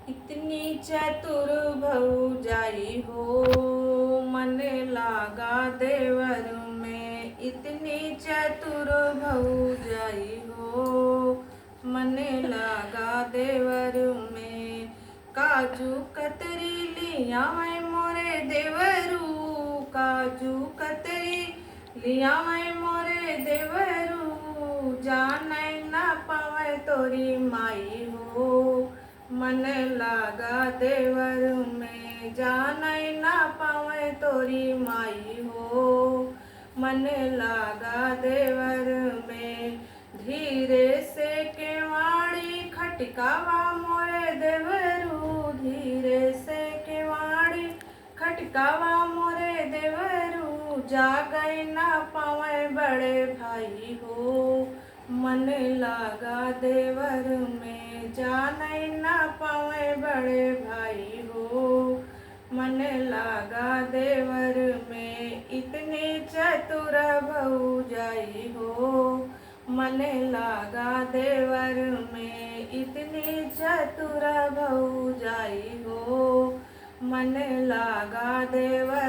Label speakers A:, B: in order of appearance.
A: इतनी चतुर भौजाई हो, मन लागा देवर में। इतनी चतुर भौजाई हो, मन लागा देवर में। काजू कतरी लिया मैं मोरे देवरू, काजू कतरी लिया मैं मोरे देवरू। जाने न पावे तोरी माई हो, मन लागा देवर में। जाने न पावे तोरी माई हो, मन लागा देवर में। धीरे से केवाड़ी खटकावा मोरे देवरू, धीरे से केवाड़ी खटकावा मोरे देवरू। जा गए न पावे बड़े भाई हो, मन लागा देवर में। जाने न पावे बड़े भाई हो, मन लागा देवर में। इतनी चतुर भौजाई हो, मन लागा देवर में। इतनी चतुर भौजाई हो, मन लागा देवर